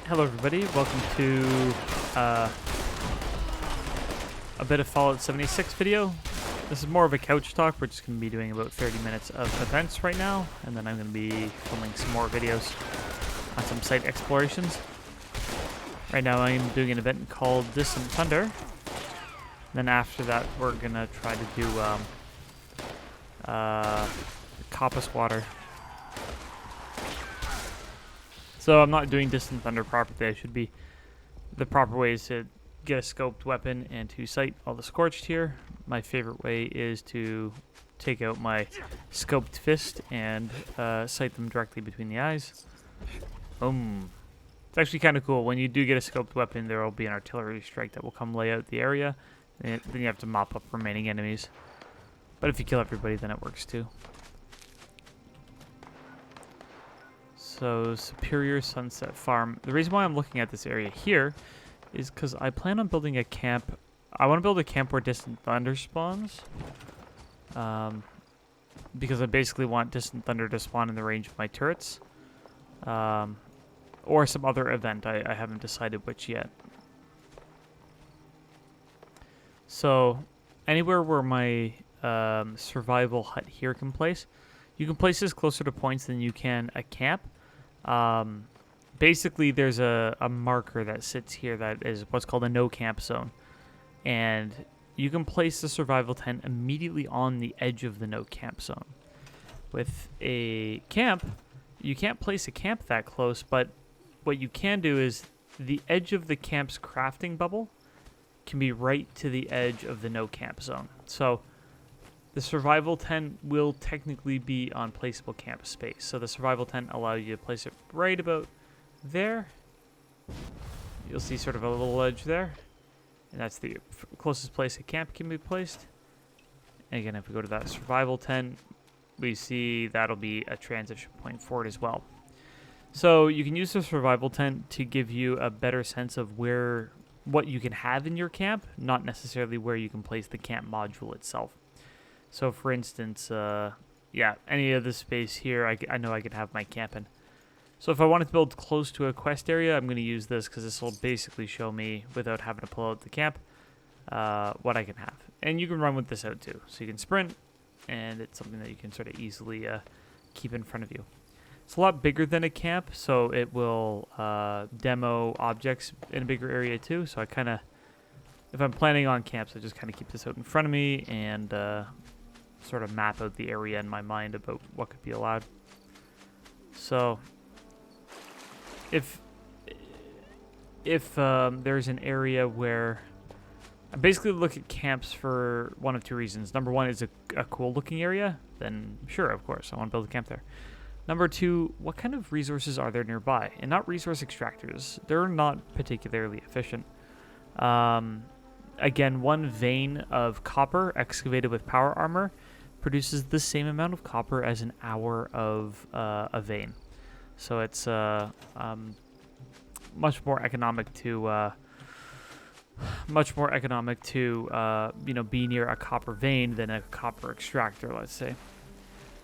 Hello everybody, welcome to a bit of Fallout 76 video. This is more of a couch talk. We're just going to be doing about 30 minutes of events right now, and then I'm going to be filming some more videos on some site explorations. Right now I'm doing an event called Distant Thunder. Then after that we're going to try to do Coppice Water. So I'm not doing Distant Thunder properly. I should be. The proper way is to get a scoped weapon and to sight all the Scorched here. My favorite way is to take out my scoped fist and sight them directly between the eyes. Boom. It's actually kind of cool. When you do get a scoped weapon, there will be an artillery strike that will come lay out the area. And then you have to mop up remaining enemies. But if you kill everybody, then it works too. So, Superior Sunset Farm. The reason why I'm looking at this area here is because I plan on building a camp. I want to build a camp where Distant Thunder spawns. Because I basically want Distant Thunder to spawn in the range of my turrets. Or some other event. I haven't decided which yet. So, anywhere where my survival hut here can place. You can place this closer to points than you can a camp. Basically, there's a marker that sits here that is what's called a no camp zone. And you can place the survival tent immediately on the edge of the no camp zone. With a camp, you can't place a camp that close, but what you can do is the edge of the camp's crafting bubble can be right to the edge of the no camp zone. So the survival tent will technically be on placeable camp space. So the survival tent allows you to place it right about there. You'll see sort of a little ledge there. And that's the closest place a camp can be placed. And again, if we go to that survival tent, we see that'll be a transition point for it as well. So you can use the survival tent to give you a better sense of what you can have in your camp, not necessarily where you can place the camp module itself. So, for instance, any of this space here, I know I could have my camp in. So if I wanted to build close to a quest area, I'm going to use this because this will basically show me, without having to pull out the camp, what I can have. And you can run with this out too. So you can sprint, and it's something that you can sort of easily keep in front of you. It's a lot bigger than a camp, so it will demo objects in a bigger area too. So I kind of, if I'm planning on camps, I just kind of keep this out in front of me and sort of map out the area in my mind about what could be allowed. So if there's an area where I basically look at camps for one of two reasons. Number one is a cool looking area, then sure, of course, I want to build a camp there. Number two, what kind of resources are there nearby? And not resource extractors. They're not particularly efficient. Again, one vein of copper excavated with power armor produces the same amount of copper as an hour of a vein. So it's much more economic to be near a copper vein than a copper extractor, let's say.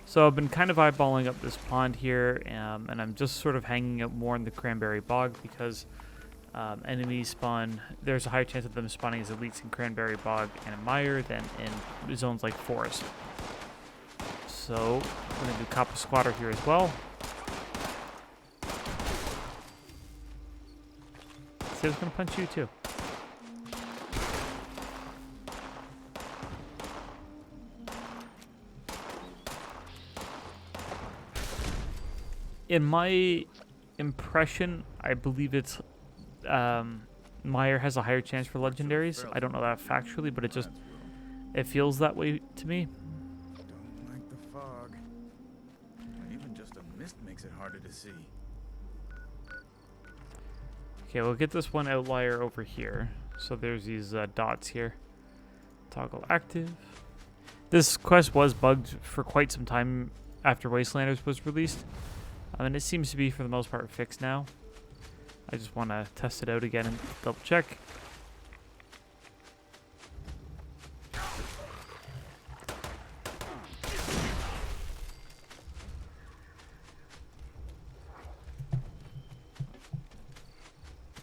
So I've been kind of eyeballing up this pond here, and I'm just sort of hanging out more in the cranberry bog because enemies spawn. There's a higher chance of them spawning as elites in cranberry bog and a mire than in zones like forest. So we're gonna do Coppice Water here as well. See, I was gonna punch you too. In my impression, I believe it's Mire has a higher chance for legendaries. I don't know that factually, but it feels that way to me. Don't like the fog. Even just a mist makes it harder to see. Okay, we'll get this one outlier over here. So there's these dots here. Toggle active. This quest was bugged for quite some time after Wastelanders was released. And it seems to be, for the most part, fixed now. I just want to test it out again and double check.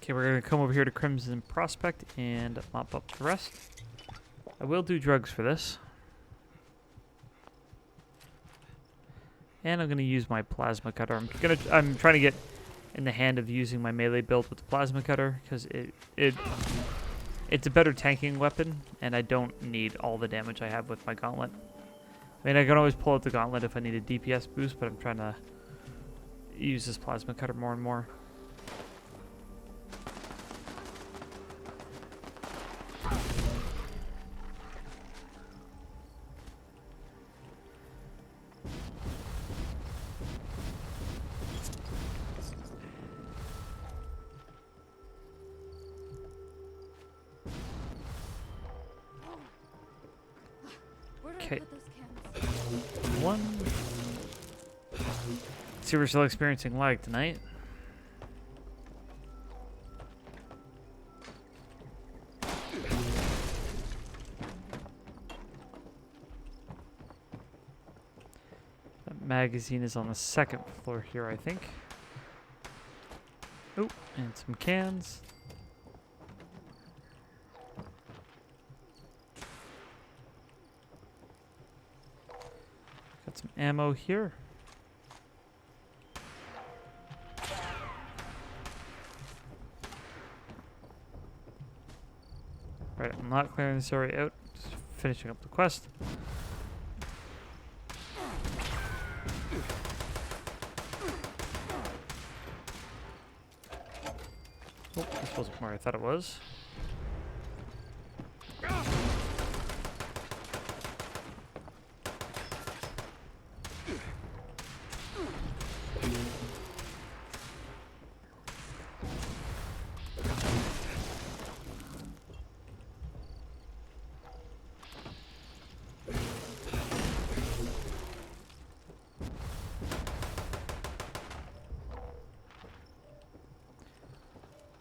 Okay, we're gonna come over here to Crimson Prospect and mop up the rest. I will do drugs for this. And I'm gonna use my plasma cutter. I'm trying to get in the hand of using my melee build with the plasma cutter because it's a better tanking weapon, and I don't need all the damage I have with my gauntlet. I mean, I can always pull out the gauntlet if I need a DPS boost, but I'm trying to use this plasma cutter more and more. Okay. One. See, we're still experiencing lag tonight. That magazine is on the second floor here, I think. Oh, and some cans. Got some ammo here. Right, I'm not clearing this area out. Just finishing up the quest. Oh, this wasn't where I thought it was.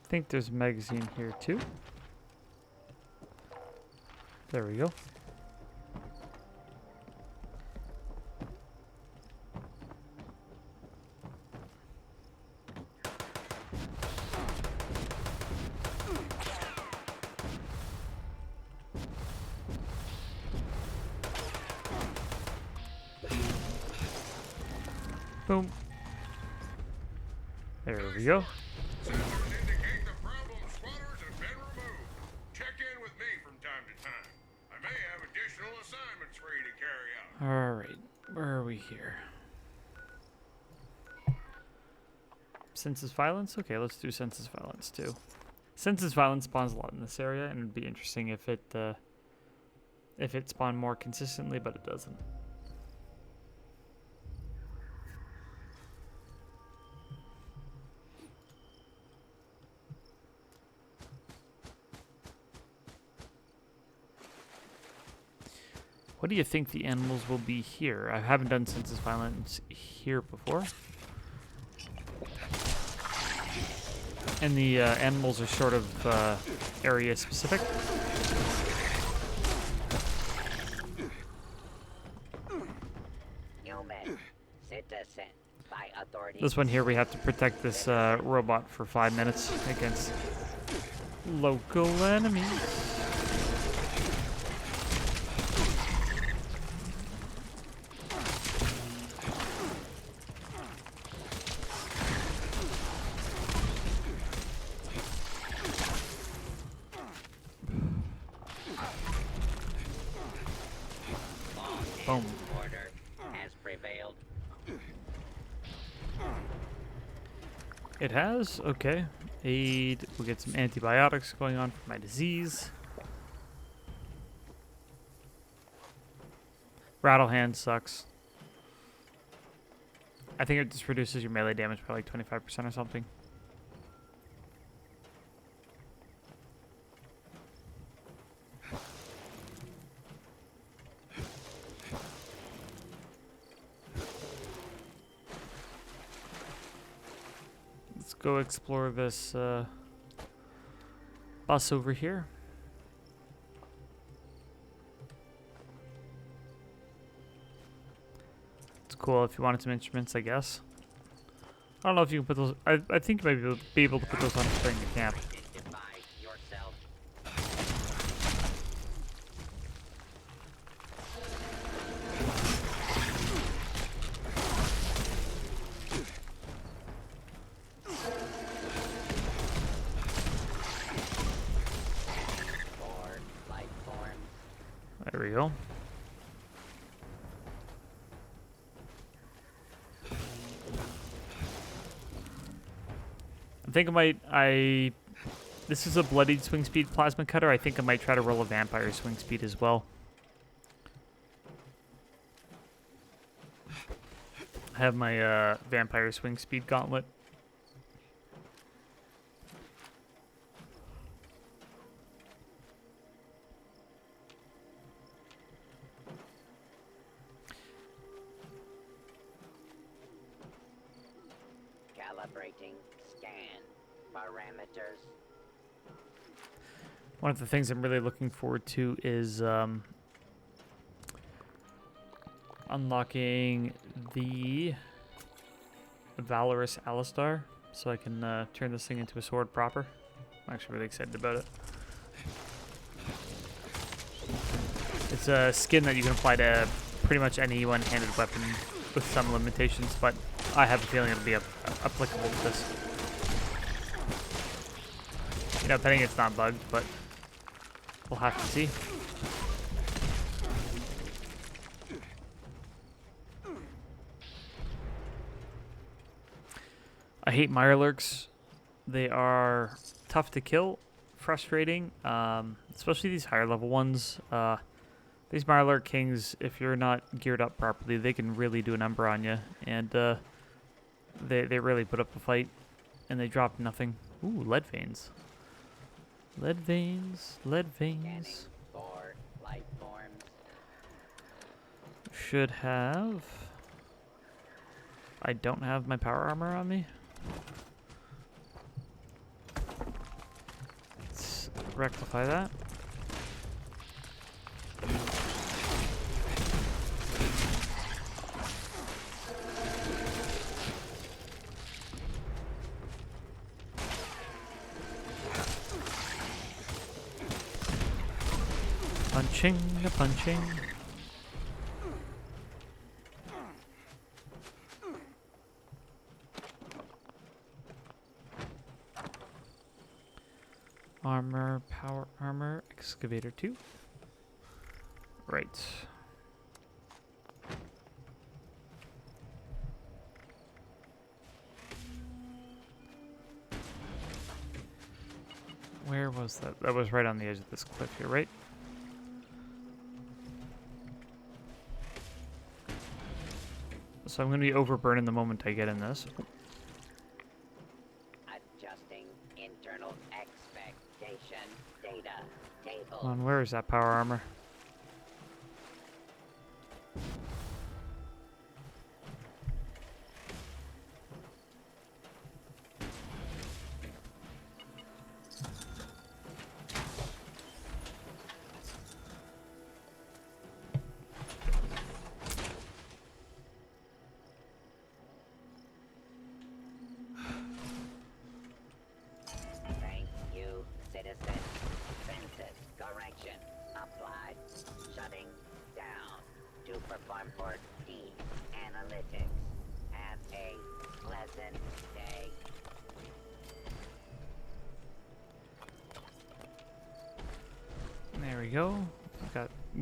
I think there's a magazine here too. There we go. Boom. There we go. Alright, where are we here? Senseless violence? Okay, let's do senseless violence too. Senseless violence spawns a lot in this area, and it'd be interesting if it spawned more consistently, but it doesn't. What do you think the animals will be here? I haven't done senseless violence here before. And the animals are sort of area specific. This one here, we have to protect this robot for 5 minutes against local enemies. Boom. Order has prevailed. It has? Okay. Aid. We'll get some antibiotics going on for my disease. Rattle hand sucks. I think it just reduces your melee damage by like 25% or something. Go explore this bus over here. It's cool if you wanted some instruments, I guess. I don't know if you can put those. I think you might be able to put those on during the camp. Identify yourself. Four life forms. There we go. I think this is a bloodied swing speed plasma cutter. I think I might try to roll a vampire swing speed as well. I have my vampire swing speed gauntlet. Calibrating scan parameters. One of the things I'm really looking forward to is unlocking the Valorous Alistar, so I can turn this thing into a sword proper. I'm actually really excited about it. It's a skin that you can apply to pretty much any one-handed weapon with some limitations, but I have a feeling it'll be applicable to this. You know, betting it's not bugged, but we'll have to see. I hate Mirelurks. They are tough to kill, frustrating, especially these higher level ones. These Mirelurk Kings, if you're not geared up properly, they can really do a number on you, and they really put up a fight, and they drop nothing. Ooh, lead veins. Lead veins, lead veins. Four life forms. Should have. I don't have my power armor on me. Let's rectify that. Punching, punching. Armor, power armor, excavator 2. Right. Where was that? That was right on the edge of this cliff here, right? So I'm going to be overburning the moment I get in this. Adjusting internal expectation data table. Come on, where is that power armor? Thank you, citizen. Census correction applied. Shutting down to perform for D analytics. Have a pleasant day. There we go.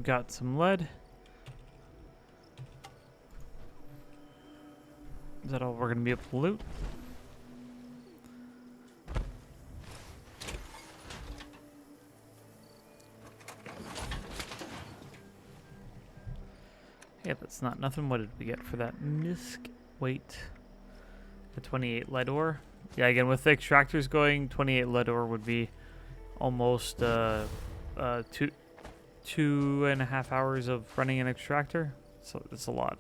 Got some lead. Is that all we're going to be able to loot? Yeah, that's not nothing. What did we get for that misc? Wait. The 28 lead ore. Yeah, again, with the extractors going, 28 lead ore would be almost 2.5 hours of running an extractor. So it's a lot.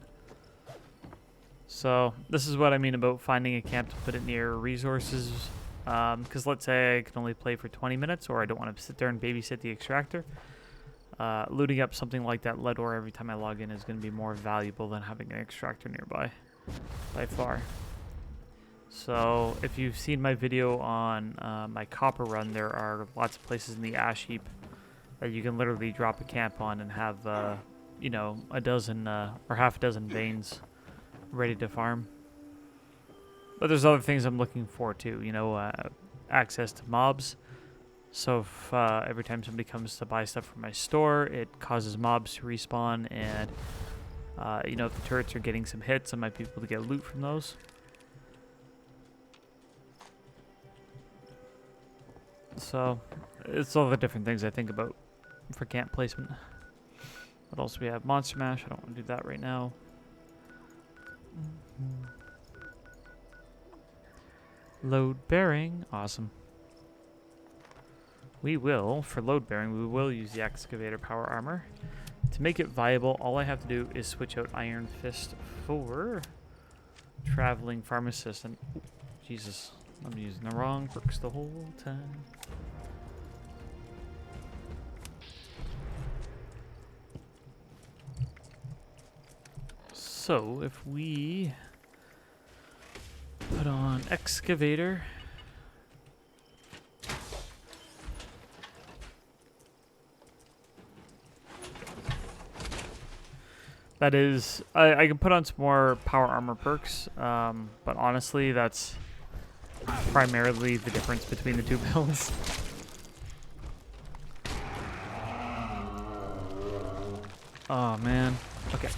So this is what I mean about finding a camp to put it near resources. Because let's say I can only play for 20 minutes, or I don't want to sit there and babysit the extractor. Looting up something like that lead ore every time I log in is going to be more valuable than having an extractor nearby, by far. So if you've seen my video on my copper run, there are lots of places in the ash heap that you can literally drop a camp on and have, you know, a dozen or half a dozen veins ready to farm. But there's other things I'm looking for too, you know, access to mobs. So if every time somebody comes to buy stuff from my store, it causes mobs to respawn, and you know, if the turrets are getting some hits, I might be able to get loot from those. So it's all the different things I think about for camp placement. But also we have Monster Mash. I don't want to do that right now. Load bearing. Awesome. We will, for load bearing, we will use the excavator power armor. To make it viable, all I have to do is switch out Iron Fist for traveling farm assistant. Ooh, Jesus, I'm using the wrong perks the whole time. So if we put on excavator, that is, I can put on some more power armor perks, but honestly, that's primarily the difference between the two builds. Oh man. Okay.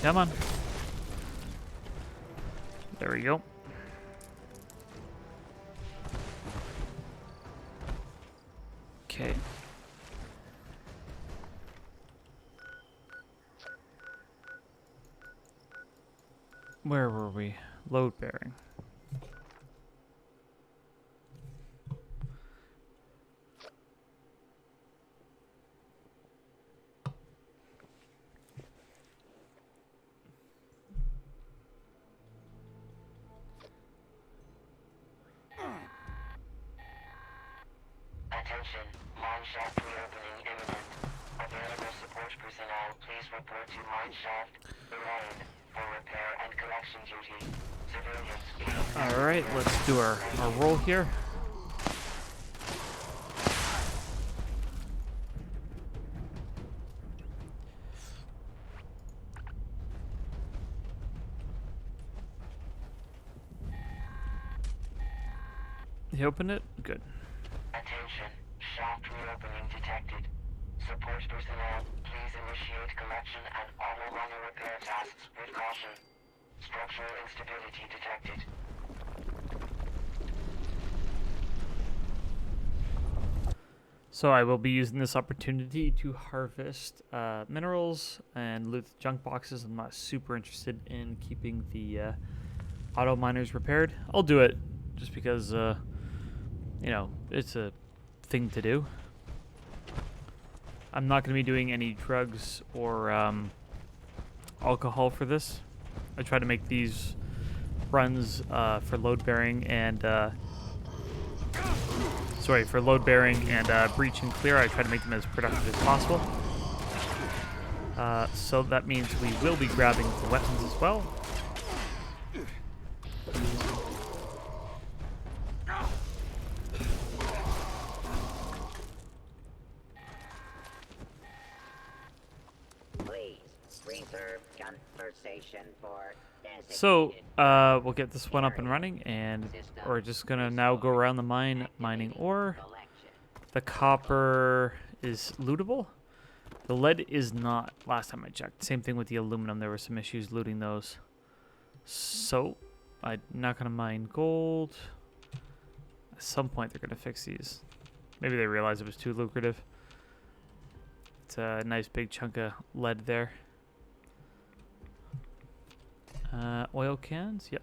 Come on. There we go. Okay. Where were we? Load bearing. Attention, mine shaft reopening imminent. Available support personnel, please report to mine shaft Orion for repair and collection duty. Civilians, please. Alright, let's do our roll here. You opened it? Good. Attention, shaft reopening detected. Support personnel, please initiate collection and auto-runner repair tasks with caution. Structural instability detected. So I will be using this opportunity to harvest minerals and loot the junk boxes. I'm not super interested in keeping the auto miners repaired. I'll do it just because, you know, it's a thing to do. I'm not going to be doing any drugs or alcohol for this. I try to make these runs for load bearing and for load bearing and breach and clear. I try to make them as productive as possible. So that means we will be grabbing the weapons as well. Please reserve conversation for So designated we'll get this one up and running, and we're just gonna now go around the mine mining ore. collection. The copper is lootable. The lead is not, last time I checked. Same thing with the aluminum. There were some issues looting those. So I'm not gonna mine gold. At some point they're gonna fix these. Maybe they realized it was too lucrative. It's a nice big chunk of lead there. Oil cans, yep.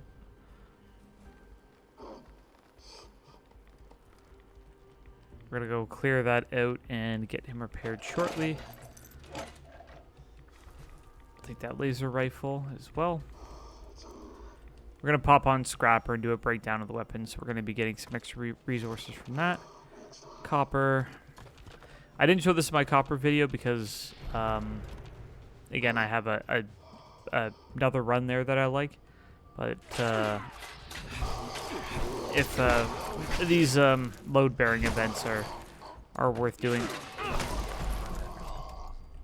We're gonna go clear that out and get him repaired shortly. Take that laser rifle as well. We're gonna pop on Scrapper and do a breakdown of the weapons. So we're gonna be getting some extra resources from that. Copper. I didn't show this in my copper video because, again, I have another run there that I like. But if these load-bearing events are worth doing.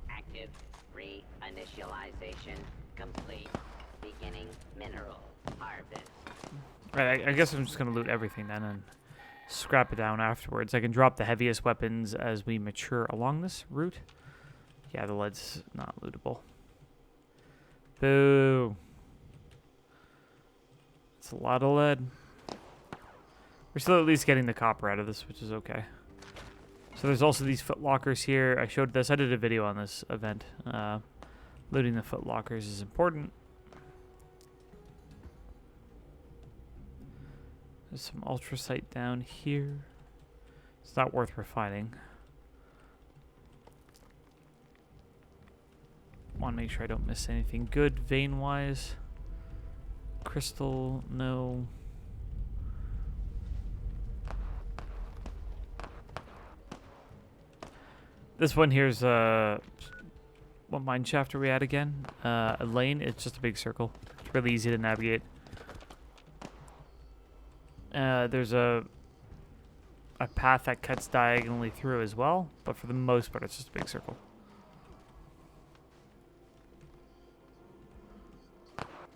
Active reinitialization complete. Beginning mineral harvest. Right, I guess I'm just gonna loot everything then and scrap it down afterwards. I can drop the heaviest weapons as we mature along this route. Yeah, the lead's not lootable. Boo. It's a lot of lead. We're still at least getting the copper out of this, which is okay. So there's also these foot lockers here. I showed this. I did a video on this event. Looting the foot lockers is important. There's some ultracite down here. It's not worth refining. Want to make sure I don't miss anything good vein-wise. Crystal, no. This one here's what mine shaft are we at again? A lane. It's just a big circle. It's really easy to navigate. There's a path that cuts diagonally through as well, but for the most part, it's just a big circle.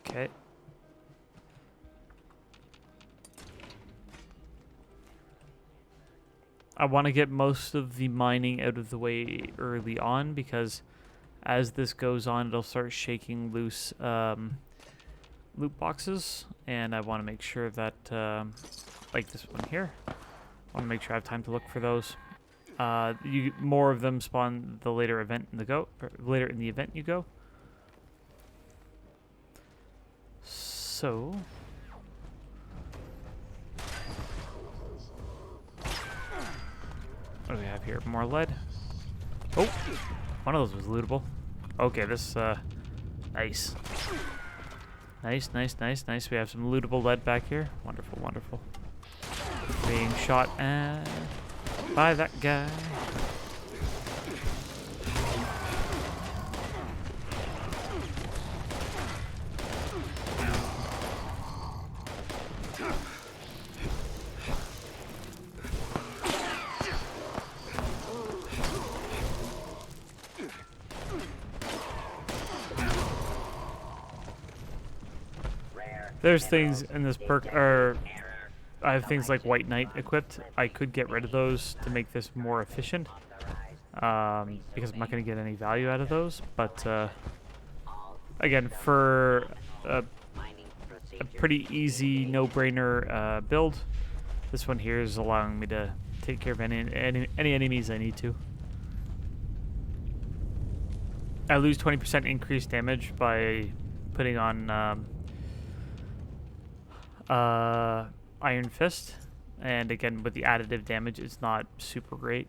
Okay. I want to get most of the mining out of the way early on because as this goes on, it'll start shaking loose loot boxes, and I want to make sure that, like this one here, I want to make sure I have time to look for those. More of them spawn the later event in the later in the event you go. So. What do we have here? More lead. Oh, one of those was lootable. Okay, this, nice. Nice. We have some lootable lead back here. Wonderful, wonderful. Being shot at by that guy. There's things in this perk, or I have things like White Knight equipped. I could get rid of those to make this more efficient, because I'm not going to get any value out of those. But again, for a pretty easy, no-brainer build, this one here is allowing me to take care of any enemies I need to. I lose 20% increased damage by putting on Iron Fist, and again with the additive damage it's not super great.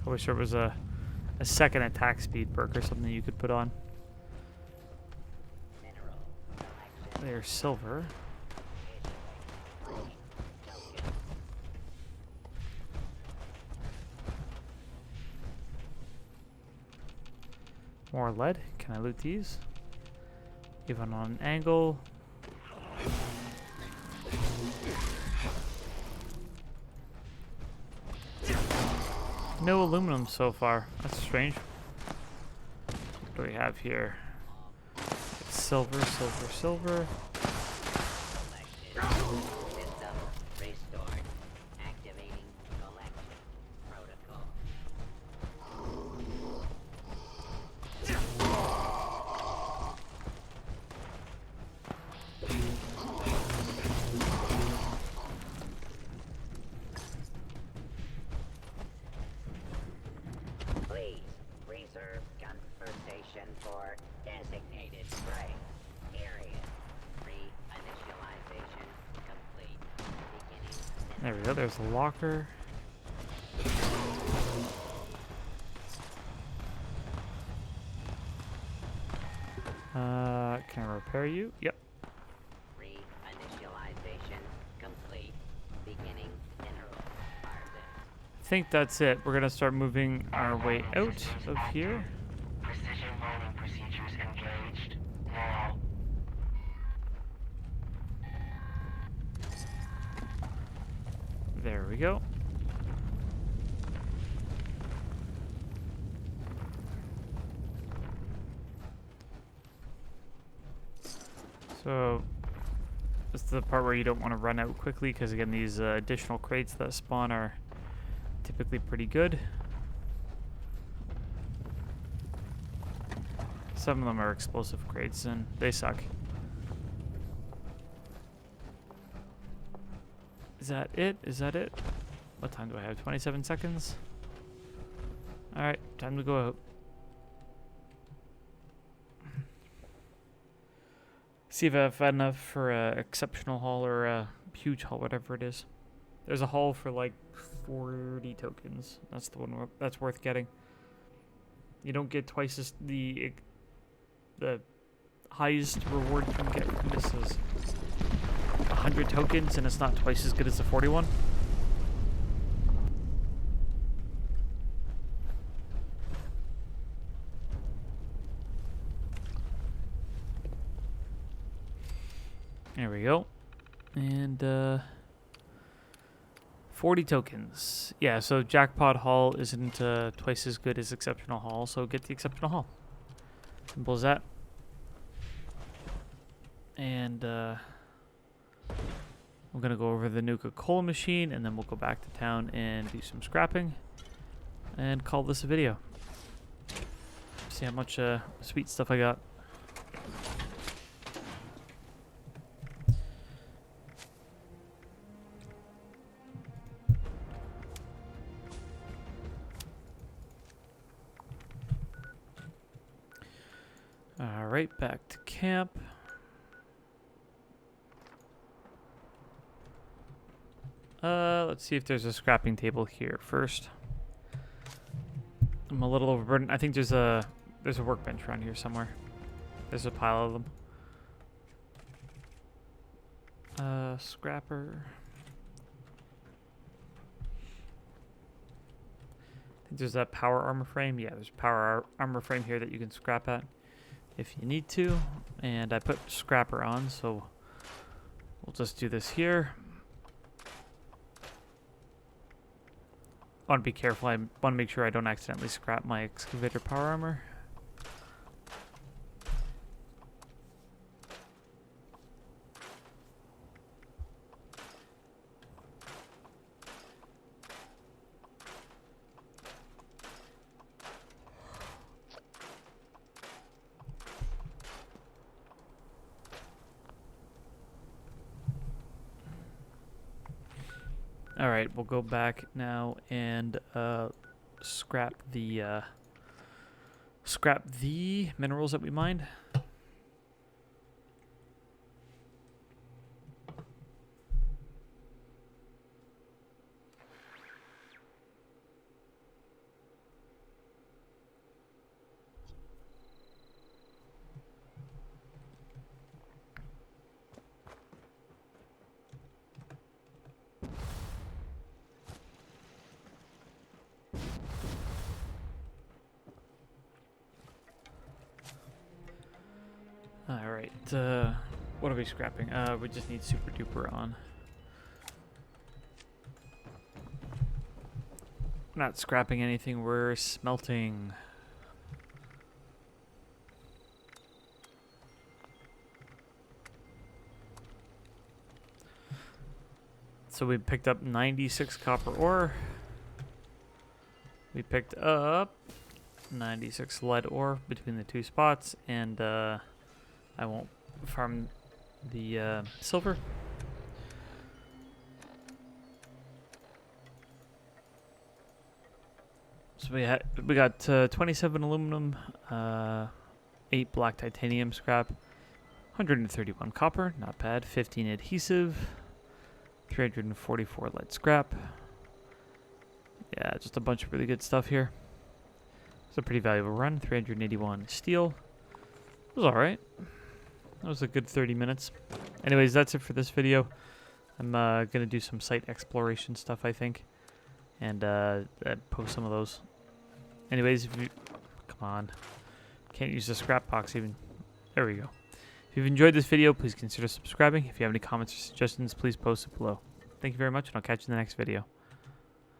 I wish there was a second attack speed perk or something you could put on. There's silver. More lead. Can I loot these? Even on an angle. No aluminum so far. That's strange. What do we have here? It's silver. System restored. Activating collection protocol. Please reserve conversation for designated prey area. There we go. There's the locker. Can I repair you? Yep. Reinitialization complete. Beginning mineral harvest. I think that's it. We're gonna start moving our way out of here. Precision mining procedures engaged. Now. There we go. So this is the part where you don't want to run out quickly because again these additional crates that spawn are typically pretty good. Some of them are explosive crates and they suck. Is that it? Is that it? What time do I have? 27 seconds? Alright, time to go out. See if I've had enough for a exceptional haul or a huge haul, whatever it is. There's a haul for like 40 tokens. That's the one that's worth getting. You don't get twice as the highest reward you can get from this is 100 tokens, and it's not twice as good as the 41. There we go. And 40 tokens. Yeah, so Jackpot Haul isn't twice as good as Exceptional Haul, so get the Exceptional Haul. Simple as that. And I'm going to go over the Nuka-Cola machine, and then we'll go back to town and do some scrapping. And call this a video. See how much sweet stuff I got. Alright, back to camp. Let's see if there's a scrapping table here first. I'm a little overburdened. I think there's a workbench around here somewhere. There's a pile of them. Scrapper. I think there's that power armor frame. Yeah, there's a power armor frame here that you can scrap at if you need to. And I put scrapper on, so we'll just do this here. I want to be careful. I want to make sure I don't accidentally scrap my excavator power armor. Alright, we'll go back now and scrap the minerals that we mined. Alright, what are we scrapping? We just need super duper on. Not scrapping anything, we're smelting. So we picked up 96 copper ore. We picked up 96 lead ore between the two spots, and I won't farm the silver. So we got 27 aluminum, 8 black titanium scrap, 131 copper, not bad, 15 adhesive, 344 lead scrap. Yeah, just a bunch of really good stuff here. It's a pretty valuable run. 381 steel. It was alright. That was a good 30 minutes. Anyways, that's it for this video. I'm going to do some site exploration stuff, I think. And post some of those. Anyways, if you... Come on. Can't use the scrap box even. There we go. If you've enjoyed this video, please consider subscribing. If you have any comments or suggestions, please post it below. Thank you very much, and I'll catch you in the next video.